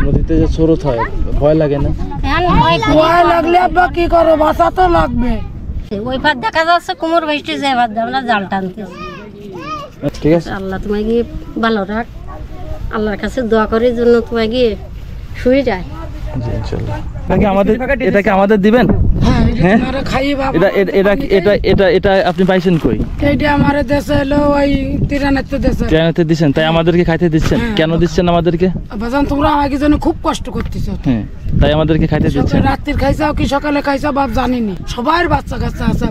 নদীতে যে স্রোত হয় ভয় লাগে না? ভয় লাগলে আব্বা কি করো, বাঁচা তো লাগবে। ওই ভাত দেখা যাচ্ছে কুমোর বৃষ্টি যে ভাত আমরা জাল টানতে। ঠিক আছে, আল্লাহ তোমাকে ভালো রাখ, আল্লাহর কাছে দোয়া করি জন্য তোমাকে শুয়ে যায়। জি ইনশাআল্লাহ। এটাকে আমাদের দিবেন? হ্যাঁ, আমারে খাইয়ে বাবা। এটা আপনি পাইছেন কই? এইটা আমারে দেশে হলো ওই তিরানাতে দেশে। ট্রেনেতে দিচ্ছেন, তাই আমাদেরকে খাইতে দিচ্ছেন? কেন দিচ্ছেন আমাদেরকে? বাজান তোমরা আমাকে জন্য খুব কষ্ট করতেছো। হ্যাঁ, তাই আমাদেরকে খাইতে দিচ্ছেন। রাত্রির খাইছাও কি সকালে খাইছাও বাপ জানিনি, সবার বাচ্চা কাচ্চা আছে।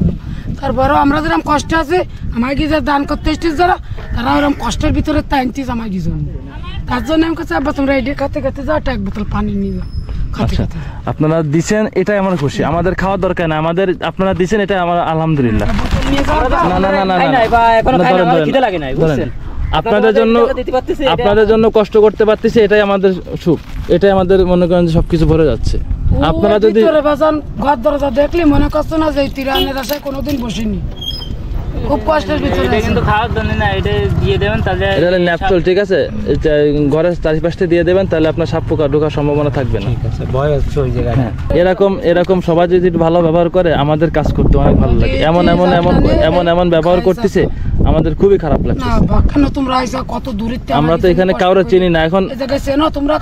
তারপরেও আমরা যেরকম কষ্ট আছে, আমাকে যে দান করতে এসছিস যারা, তারা ওরকম কষ্টের ভিতরে টাইনতিস আমাকে জন্য। তার জন্য আমি কাছে আব্বা তোমরা এইটা খাতে খাতে যাও, এক বোতল পানি নিয়ে যাও। আচ্ছা, আপনারা দিচ্ছেন এটাই আমরা খুশি, আমাদের খাওয়ার দরকার না, আমাদের আপনারা দিচ্ছেন এটা আমার আলহামদুলিল্লাহ। আপনাদের জন্য কষ্ট করতে পারতেছি, এটাই আমাদের সুখ, এটাই আমাদের মনে করেন সবকিছু ভরে যাচ্ছে। আপনারা যদি ঘর দরজা দেখলে মনে করছ না যে তিরানের আশায় কোনোদিন বসিনি, খুব কষ্টের ভিতরে। কিন্তু খাওয়ার জন্য না, এটা দিয়ে দেবেন তাহলে এটা ন্যাপচল, ঠিক আছে? ঘরের চারিপাশে দিয়ে দেবেন, তাহলে আপনার সাপ পোকা ঢোকার সম্ভাবনা থাকবে না। ঠিক আছে, ভয় হচ্ছে ওই জায়গায়। হ্যাঁ, এরকম সবাই যদি ভালো ব্যবহার করে আমাদের কাজ করতে অনেক ভালো লাগে। এমন ব্যবহার করতেছে আমাদের খুবই খারাপ লাগছে। আমরা তো এখানে কাউরে চিনি না, এখন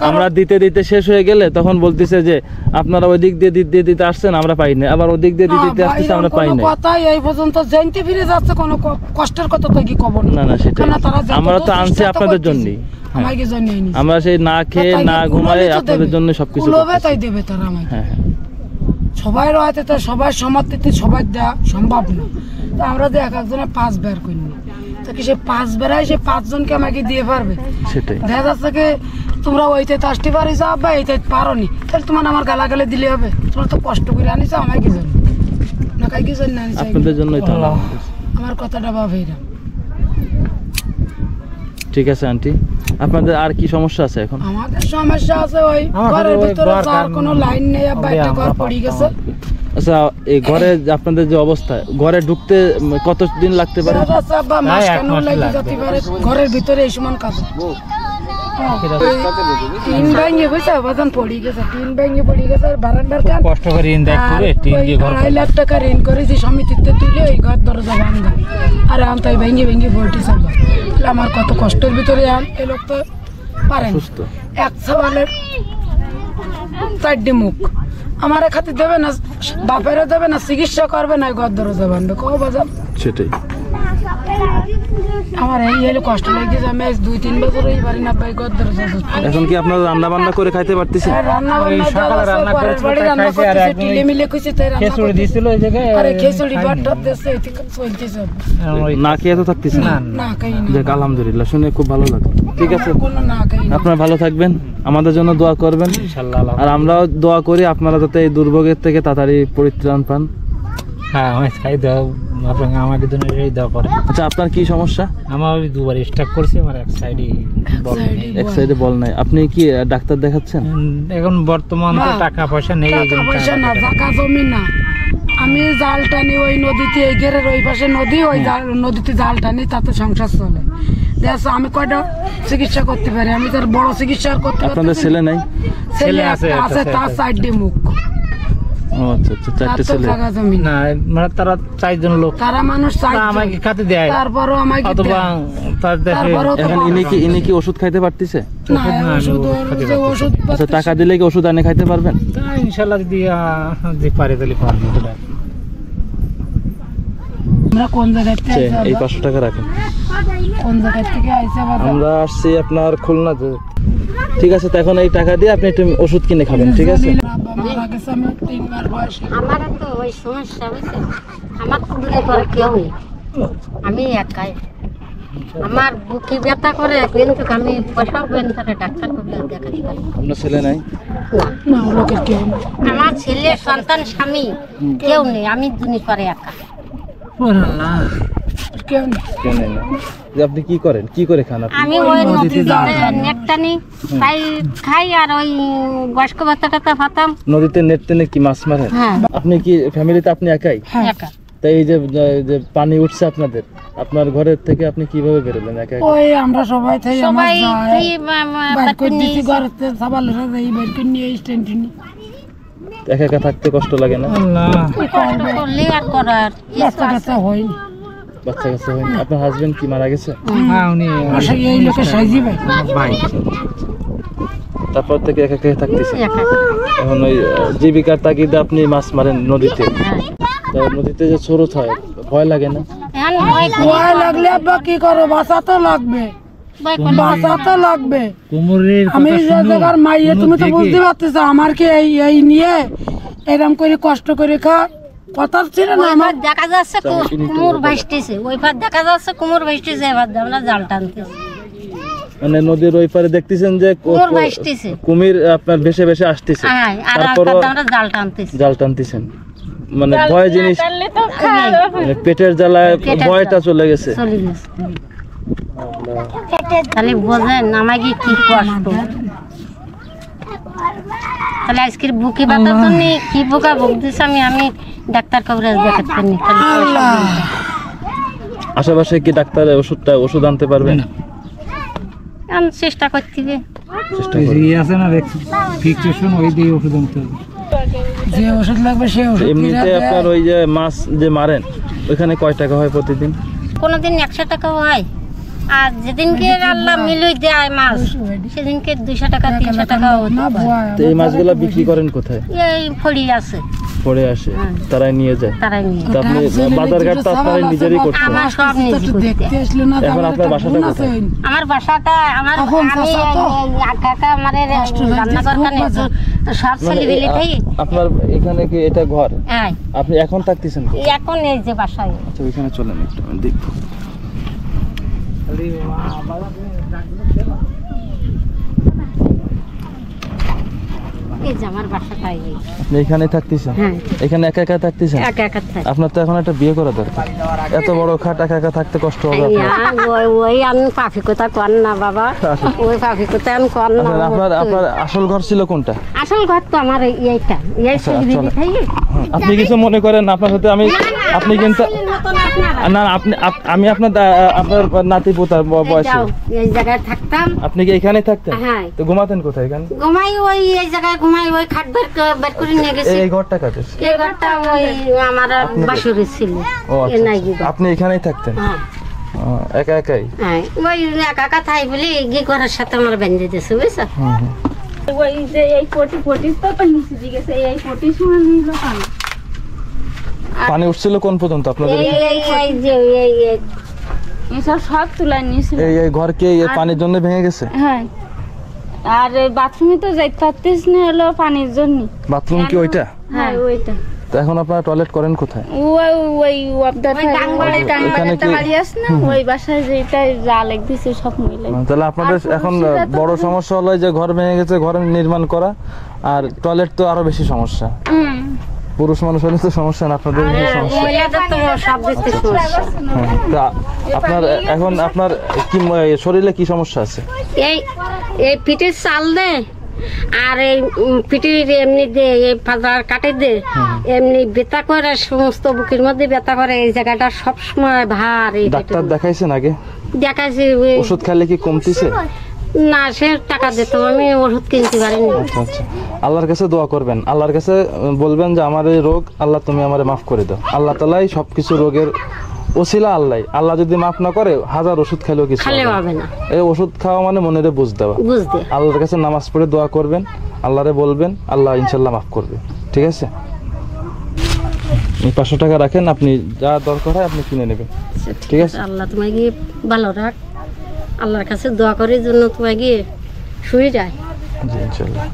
আমরা দিতে দিতে শেষ হয়ে গেলে তখন বলতেছে যে আপনারা ওই দিক দিয়ে দিতে আসছেন, আমরা পাই না, আবার ওই দিক দিয়ে দিতে আসতেছে, আমরা পাই না। এই পর্যন্ত জানতে ফিরে যাচ্ছে, কোনো কষ্টের কথা তো কি খবর না। সেটা আমরা তো আনছি আপনাদের জন্যই। আমরা সেই না খেয়ে না ঘুমায় আপনাদের জন্য সবকিছু তাই দেবে তারা আমাকে। হ্যাঁ, সবাই রয়েছে তো সবাই সমাপ্তিতে সবাই দেওয়া সম্ভব না। তো আমরা যে এক একজনে 5 বের করি, তো কি সে 5 বেড়ায় সে 5 জনকে আমাকে দিয়ে পারবে? সেটাই দেখা যাচ্ছে কি তোমরা ওইতে তো আসতে পারিস বা এইতে পারো নি, তাহলে তোমার আমার গালাগালে দিলে হবে? তোমরা তো কষ্ট করে আনিস আমাকে কি জন্য না, কাই কি জন্য আনিস? আপনাদের জন্যই তো। আমার কথাটা ভাবে এরা। ঠিক আছে আন্টি, আপনাদের আর কি সমস্যা আছে এখন? আমাদের সমস্যা আছে ওই ঘরের ভিতরে আর কোনো লাইন নেই, আব্বা একটা ঘর পড়ে গেছে। আচ্ছা, এই ঘরে আপনাদের যে অবস্থা, ঘরে ঢুকতে কতদিন লাগতে পারে? আব্বা মাস কেন লাগে যেতে পারে, ঘরের ভিতরে এই সমান কাজ। টিন ভেঙে গেছে, বাজান পড়ে গেছে, টিন ভেঙে পড়ে গেছে। বারান্দার কাজ কষ্ট করে ঋণ দেয় করে টিন দিয়ে ঘর 2.5 লাখ টাকা ঋণ করেছি সমিতিতে তুলে, ওই ঘর দরজা ভাঙা। আর আমি তাই ভেঙে বলতে চাইব আমার কত কষ্টের ভিতরে। এই লোক তো পারে এক সওয়ালের 4 মুখ, আমার খাতে দেবে না, বাপেরও দেবে না, চিকিৎসা করবে না, ঘর দরজা ভাঙবে। কো বাজান সেটাই আমার এই হলো কষ্ট লাগছে। আমি 2-3 বছর এই বাড়ি না পাই ঘর দরজা। এখন কি আপনারা রান্না বান্না করে খাইতে পারতেছেন? রান্না বান্না সকালে রান্না করে খাইছে, আর টিলে মিলে কইছে তাই রান্না খিচুড়ি দিছিল ওই জায়গায়। আরে খিচুড়ি ভাত দেশে এই ঠিক চলতেছে না, খেয়ে তো থাকতেছেন না? খাই না। যাক আলহামদুলিল্লাহ, শুনে খুব ভালো লাগলো। ঠিক আছে, কোনো না খাই না। আপনারা ভালো থাকবেন, আমাদের জন্য দোয়া করবেন ইনশাআল্লাহ। আর আমরাও দোয়া করি আপনারা যাতে এই দুর্ভোগের থেকে তাড়াতাড়ি পরিত্রাণ পান। হ্যাঁ, আমি খাই দাও, আপনাকে আমাকে জন্য এই দাও করে। আচ্ছা, আপনার কি সমস্যা? আমার 2বার স্ট্রোক করছে, আমার এক সাইডে বল নাই। আপনি কি ডাক্তার দেখাচ্ছেন? এখন বর্তমান তো টাকা পয়সা নেই, টাকা পয়সা না, জায়গা জমি না। আমি জাল টানি ওই নদীতে, এই ঘেরের ওই পাশে নদী, ওই নদীতে জাল টানি, তাতে সংসার চলে। দেখো আমি কয়টা চিকিৎসা করতে পারি, আমি তার বড় চিকিৎসা করতে পারি। আপনাদের ছেলে নাই? ছেলে আছে, তার 4 মুখ। ও আচ্ছা, 4টে ছেলে না, মানে তারা 4 জন লোক, তারা মানুষ আমাকে খাতে দেয়, তারপরও আমাকে অথবা তার দেখে। এখন ইনি কি ওষুধ খাইতে পারতেছে? না, ওষুধ আচ্ছা, টাকা দিলে কি ওষুধ আনে খাইতে পারবেন? ইনশাআল্লাহ যদি পারে তাহলে পারবো। আমরা কোন জায়গা থেকে? এই 500 টাকা রাখেন। কোন জায়গা থেকে আইছে? আমরা আসছি আপনার খুলনা। ঠিক আছে, তো এখন এই টাকা দিয়ে আপনি একটু ওষুধ কিনে খাবেন। ঠিক আছে? আমার তো ওই সমস্যা হয়েছে, আমার তো দূরে করে কেউ নেই, আমি একাই। আমার বুকে ব্যথা করে, কিন্তু আমি পয়সাও পেন তাকে ডাক্তার করে দেখাতে পারি। আপনার ছেলে নাই? না, লোকের কেউ নেই। আমার ছেলে, সন্তান, স্বামী কেউ নেই, আমি দুনি করে একা। আপনি কি করেন, কি করে খান? আমি ওই নদীতে নেট টানি, তাই খাই, আর ওই বয়স্ক বাচ্চা টাতা ফাতাম। নদীতে নেট টেনে কি মাছ মারেন? হ্যাঁ। আপনি কি ফ্যামিলিতে আপনি একাই? একা। তাই এই যে যে পানি উঠছে আপনাদের, আপনার ঘরের থেকে আপনি কিভাবে বেরোলেন একা একা? ওই আমরা সবাই থাই আমার সবাই যায় বাড়ি বাইর করে দিছি ঘরতে সাবালেরা যাই বাইর করে নিয়ে স্ট্যান্ড নিয়ে একা একা থাকতে কষ্ট লাগে না? আল্লাহ করলে আর করার বাচ্চা কাচ্চা হয়নি বাচ্চা কাচ্চা হয়নি? আপনার হাজবেন্ড কি মারা গেছে? হ্যাঁ উনি আসলে এই লোকের সাইজি ভাই ভাই তারপর থেকে একা একা থাকতেছে। একা। এখন ওই জীবিকার তাগিদে আপনি মাছ মারেন নদীতে, হ্যাঁ। তো নদীতে যে স্রোত হয় ভয় লাগে না? এখন ভয় করি, ভয় লাগলে আব্বা কি করো, বাঁচা তো লাগবে, ভয় করি। বাঁচা তো লাগবে। কোমরের আমি যে জায়গার মাইয়ে তুমি তো বুঝতে পারতেছো আমার কি এই নিয়ে এরকম করে কষ্ট করে কথা ছিল না ওই আমার। ভাত দেখা যাচ্ছে কুমোর ভাসতেছে, ওই ভাত দেখা যাচ্ছে কুমোর ভাসতেছে, এবার আমরা জাল টানতেছি। মানে নদীর ওই পারে দেখতেছেন যে কুমোর ভাসতেছে, কুমির আপনার ভেসে ভেসে আসতেছে, হ্যাঁ, আর তারপরও আমরা জাল টানতেছি। জাল টানতেছেন, মানে ভয় জিনিস, মানে পেটের জ্বালায় ভয়টা চলে গেছে। চলে গেছে। তাহলে বোঝেন আমাকে কি কষ্ট। তাহলে আজকের বুকে ব্যথার জন্য কি বোকা ভুগতেছি আমি ডাক্তার কবিরাজ দেখাতে পারিনি। আশেপাশে কি ডাক্তার ওষুধ আনতে পারবেন? আমি চেষ্টা করতে হবে। চেষ্টা করুন। ইয়ে আছে না ফিক্সেশন ওই দিয়ে ওষুধ আনতে হবে। যে ওষুধ লাগবে সে ওষুধ এমনিতে কিনা আপনার ওই যে মাছ যে মারেন ওইখানে কয় টাকা হয় প্রতিদিন? কোনোদিন 100 টাকাও হয়, আর যেদিনকে আল্লাহ মিলুই দেয় মাছ সেদিনকে 200 টাকা 300 টাকাও হতে না পারে। ভয় তো এই মাছগুলা বিক্রি করেন কোথায়? এই ফড়ি আছে, পড়ে আসে, তারাই নিয়ে যায়। তারাই নিয়ে। তো আপনি বাজার ঘাট তো আপনারা নিজেরই করছেন। আমার সব নিজে করতে। দেখতে আসলে না এখন আপনার বাসাটা কোথায়? আমার বাসাটা আমার এখন আমি চাচা তো কাকা আমার রান্নাঘর কানে সব ছেলে বেলে থাই। আপনার এখানে কি এটা ঘর? হ্যাঁ, আপনি এখন থাকতেছেন? এখন এই যে বাসায় আচ্ছা ওইখানে চলেন একটু আমি দেখবো। এই যে আমার বাসাটাই। আপনি এখানে থাকতেছেন? হ্যাঁ, এখানে একা একা থাকতেছেন? একা একা থাকি। আপনার তো এখন একটা বিয়ে করা দরকার। এত বড় খাট একা একা থাকতে কষ্ট হবে আপনার। ওই আমি পাখি কথা কর না বাবা, ওই পাখি কথা আমি কর না। আপনার আপনার আসল ঘর ছিল কোনটা? আসল ঘর তো আমার এইটা, এই আচ্ছা, ছেলে বেলে থাই। আপনি কিছু মনে করেন আপনার সাথে আমি, আপনি কিন্তু না আমি আপনার আপনার নাতি পোতার বয়সে এই জায়গায় থাকতাম। আপনি কি এখানে থাকতেন? হ্যাঁ, তো ঘুমাতেন কোথায় এখানে? ঘুমাই ওই এই জায়গায় ঘুমাই, ওই খাট বের করে নিয়ে গেছি। এই ঘরটা কাদের? এই ঘরটা ওই আমার বাসুরের ছিল। ও এ নাই আচ্ছা, গিয়ে। আপনি এখানেই থাকতেন? হ্যাঁ, একা একাই? হ্যাঁ, ওই একা একা থাই বলি গি ঘরের সাথে আমার বেঁধে দিয়েছে, বুঝছো? ওই যে এই পটি তো নিচে দিকে গেছে, এই পটি সময় নিল পানি। পানি উঠছিল কোন পর্যন্ত আপনাদের? এই যে এই এসব সব তুলে নিয়েছিল। এই ঘর কি এই পানির জন্য ভেঙে গেছে? হ্যাঁ, আর বাথরুমে তো যাইতে পারতেছ না হলো পানির জন্য। বাথরুম কি ওইটা? হ্যাঁ, ওইটা তো এখন আপনারা টয়লেট করেন কোথায়? ওই অবদার এখানে কি? বাড়ি আছে না, ওই বাসায় যেটা জাল দিছে সব মিলে। তাহলে আপনাদের এখন বড় সমস্যা হলো যে ঘর ভেঙে গেছে, ঘর নির্মাণ করা, আর টয়লেট তো আরো বেশি সমস্যা। পুরুষ মানুষ হলে তো সমস্যা না, আপনাদের কি সমস্যা? মহিলাদের তো সব দিকতে সমস্যা। হ্যাঁ, তা আপনার এখন আপনার কি শরীরে কি সমস্যা আছে? এই এই পিঠের চাল দে, আর এই পিঠির এমনি দে, এই পাজার কাটে দে, এমনি ব্যথা করে সমস্ত বুকের মধ্যে ব্যথা করে। এই জায়গাটা সব সময় ভার। এই ডাক্তার দেখাইছেন আগে? দেখাইছি। ওষুধ খেলে কি কমতিছে? না, সে টাকা দিত, আমি ওষুধ কিনতে পারিনি। আচ্ছা আচ্ছা, আল্লাহর কাছে দোয়া করবেন, আল্লাহর কাছে বলবেন যে আমার এই রোগ আল্লাহ তুমি আমারে মাফ করে দাও। আল্লাহ তাআলাই সবকিছু রোগের ওসিলা আল্লাহ। আল্লাহ যদি মাফ না করে হাজার ওষুধ খেলেও কিছু খালে হবে না। হবে না। এই ওষুধ খাওয়া মানে মনেরে বুঝ দেওয়া। বুঝতে আল্লাহর কাছে নামাজ পড়ে দোয়া করবেন, আল্লাহরে বলবেন, আল্লাহ ইনশাল্লাহ মাফ করবে। ঠিক আছে, 500 টাকা রাখেন, আপনি যা দরকার হয় আপনি কিনে নেবেন। ঠিক আছে, আল্লাহ তোমাকে ভালো রাখ। আল্লাহর কাছে দোয়া করার জন্য তোমাকে শুয়ে যায়। জি ইনশাল্লাহ।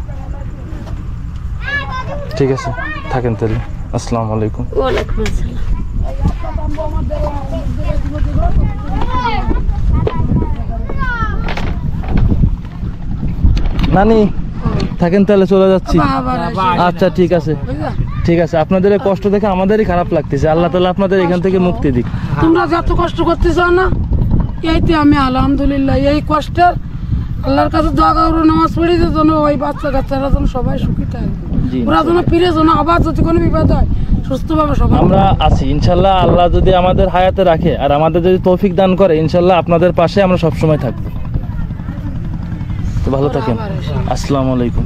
ঠিক আছে, থাকেন তাহলে। আসসালামু আলাইকুম। ওয়ালাইকুম আসসালাম। নানি থাকেন তাহলে, চলে যাচ্ছি। আবার আসি। আচ্ছা ঠিক আছে, ঠিক আছে। আপনাদের এই কষ্ট দেখে আমাদেরই খারাপ লাগতেছে। আল্লাহ তাআলা আপনাদের এখান থেকে মুক্তি দিক। তোমরা যত কষ্ট করতেছ না, এইতে আমি আলহামদুলিল্লাহ। এই কষ্টের আল্লাহর কাছে দোয়া করো, নামাজ পড়ি যেন ওই বাচ্চা কাচ্চারা যেন সবাই সুখী থাকে, জি ওরা যেন ফিরে যেন আবার যদি কোনো বিপদ হয় সুস্থভাবে সবাই আমরা আছি ইনশাল্লাহ। আল্লাহ যদি আমাদের হায়াতে রাখে আর আমাদের যদি তৌফিক দান করে, ইনশাল্লাহ আপনাদের পাশে আমরা সবসময় থাকবো। তো ভালো থাকেন। আসসালামু আলাইকুম।